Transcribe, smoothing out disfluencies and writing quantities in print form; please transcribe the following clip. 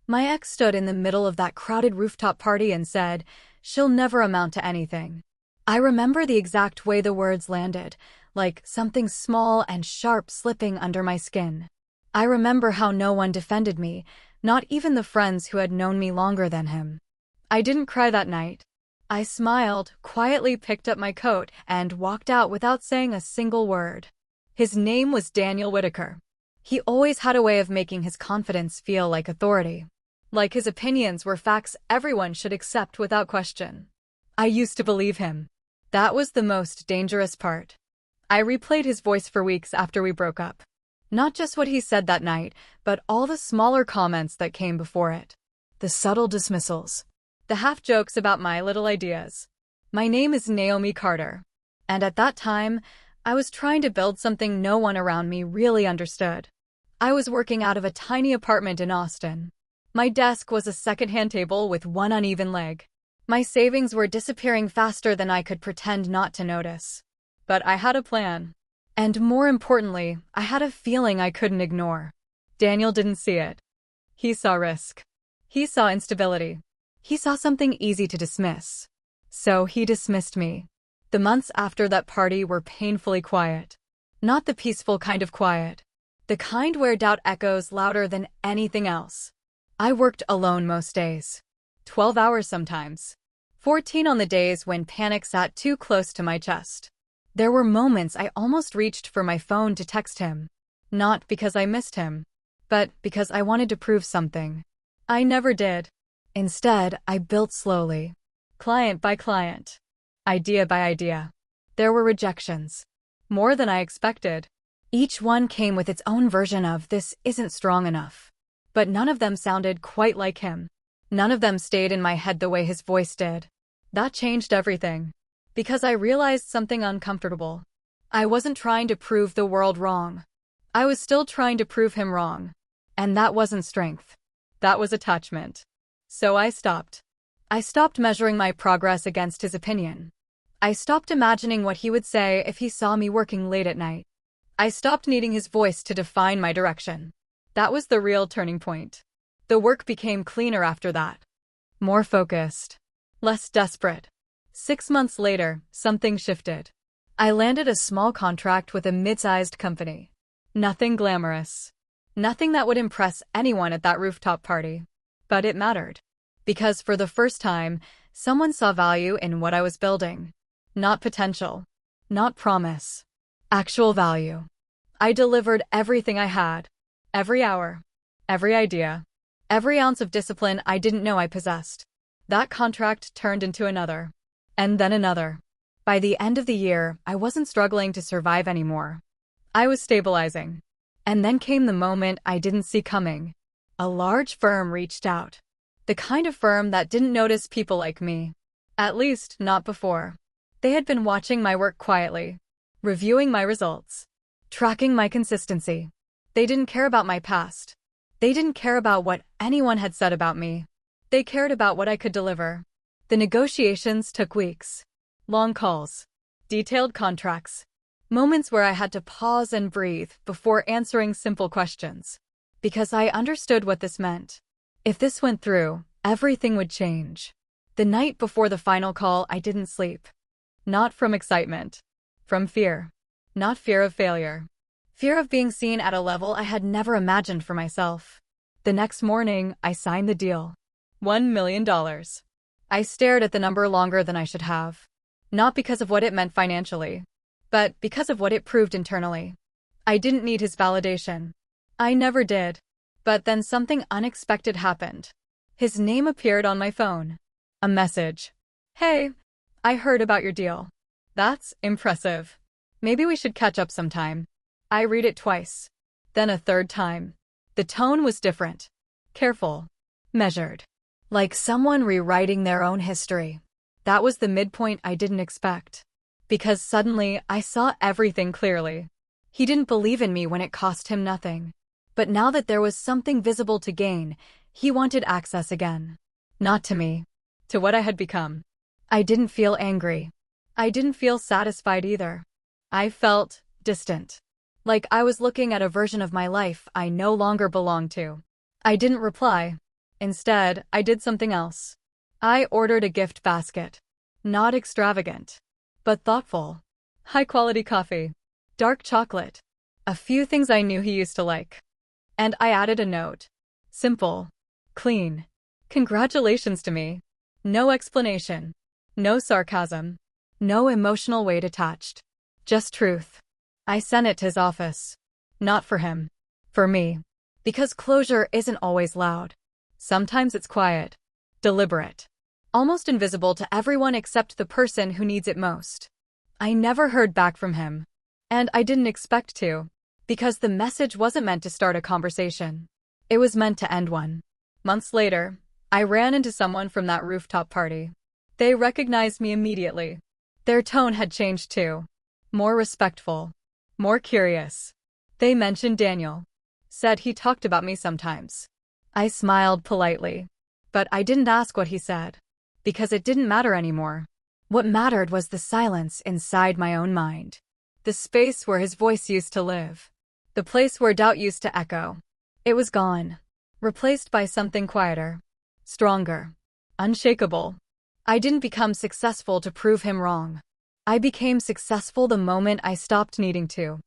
My ex stood in the middle of that crowded rooftop party and said, "She'll never amount to anything." I remember the exact way the words landed, like something small and sharp slipping under my skin. I remember how no one defended me, not even the friends who had known me longer than him. I didn't cry that night. I smiled, quietly picked up my coat, and walked out without saying a single word. His name was Daniel Whitaker. He always had a way of making his confidence feel like authority. Like his opinions were facts everyone should accept without question. I used to believe him. That was the most dangerous part. I replayed his voice for weeks after we broke up. Not just what he said that night, but all the smaller comments that came before it. The subtle dismissals. The half-jokes about my little ideas. My name is Naomi Carter. And at that time, I was trying to build something no one around me really understood. I was working out of a tiny apartment in Austin. My desk was a secondhand table with one uneven leg. My savings were disappearing faster than I could pretend not to notice. But I had a plan. And more importantly, I had a feeling I couldn't ignore. Daniel didn't see it. He saw risk. He saw instability. He saw something easy to dismiss. So he dismissed me. The months after that party were painfully quiet. Not the peaceful kind of quiet. The kind where doubt echoes louder than anything else. I worked alone most days. 12 hours sometimes. 14 on the days when panic sat too close to my chest. There were moments I almost reached for my phone to text him. Not because I missed him, but because I wanted to prove something. I never did. Instead, I built slowly. Client by client. Idea by idea. There were rejections. More than I expected. Each one came with its own version of "this isn't strong enough." But none of them sounded quite like him. None of them stayed in my head the way his voice did. That changed everything. Because I realized something uncomfortable. I wasn't trying to prove the world wrong. I was still trying to prove him wrong. And that wasn't strength. That was attachment. So I stopped. I stopped measuring my progress against his opinion. I stopped imagining what he would say if he saw me working late at night. I stopped needing his voice to define my direction. That was the real turning point. The work became cleaner after that. More focused. Less desperate. 6 months later, something shifted. I landed a small contract with a mid-sized company. Nothing glamorous. Nothing that would impress anyone at that rooftop party. But it mattered. Because for the first time, someone saw value in what I was building. Not potential. Not promise. Actual value. I delivered everything I had. Every hour. Every idea. Every ounce of discipline I didn't know I possessed. That contract turned into another. And then another. By the end of the year, I wasn't struggling to survive anymore. I was stabilizing. And then came the moment I didn't see coming. A large firm reached out. The kind of firm that didn't notice people like me. At least, not before. They had been watching my work quietly. Reviewing my results. Tracking my consistency. They didn't care about my past. They didn't care about what anyone had said about me. They cared about what I could deliver. The negotiations took weeks. Long calls. Detailed contracts. Moments where I had to pause and breathe before answering simple questions. Because I understood what this meant. If this went through, everything would change. The night before the final call, I didn't sleep. Not from excitement. From fear. Not fear of failure. Fear of being seen at a level I had never imagined for myself. The next morning, I signed the deal. $1 million. I stared at the number longer than I should have. Not because of what it meant financially, but because of what it proved internally. I didn't need his validation. I never did. But then something unexpected happened. His name appeared on my phone. A message. "Hey, I heard about your deal. That's impressive. Maybe we should catch up sometime." I read it twice. Then a third time. The tone was different. Careful. Measured. Like someone rewriting their own history. That was the midpoint I didn't expect. Because suddenly, I saw everything clearly. He didn't believe in me when it cost him nothing. But now that there was something visible to gain, he wanted access again. Not to me. To what I had become. I didn't feel angry. I didn't feel satisfied either. I felt distant. Like I was looking at a version of my life I no longer belonged to. I didn't reply. Instead, I did something else. I ordered a gift basket. Not extravagant, but thoughtful. High-quality coffee, dark chocolate, a few things I knew he used to like. And I added a note. Simple, clean. Congratulations to me. No explanation. No sarcasm. No emotional weight attached. Just truth. I sent it to his office. Not for him. For me. Because closure isn't always loud. Sometimes it's quiet. Deliberate. Almost invisible to everyone except the person who needs it most. I never heard back from him. And I didn't expect to. Because the message wasn't meant to start a conversation. It was meant to end one. Months later, I ran into someone from that rooftop party. They recognized me immediately. Their tone had changed too. More respectful. More curious. They mentioned Daniel. Said he talked about me sometimes. I smiled politely. But I didn't ask what he said. Because it didn't matter anymore. What mattered was the silence inside my own mind. The space where his voice used to live. The place where doubt used to echo. It was gone. Replaced by something quieter. Stronger. Unshakable. I didn't become successful to prove him wrong. I became successful the moment I stopped needing to.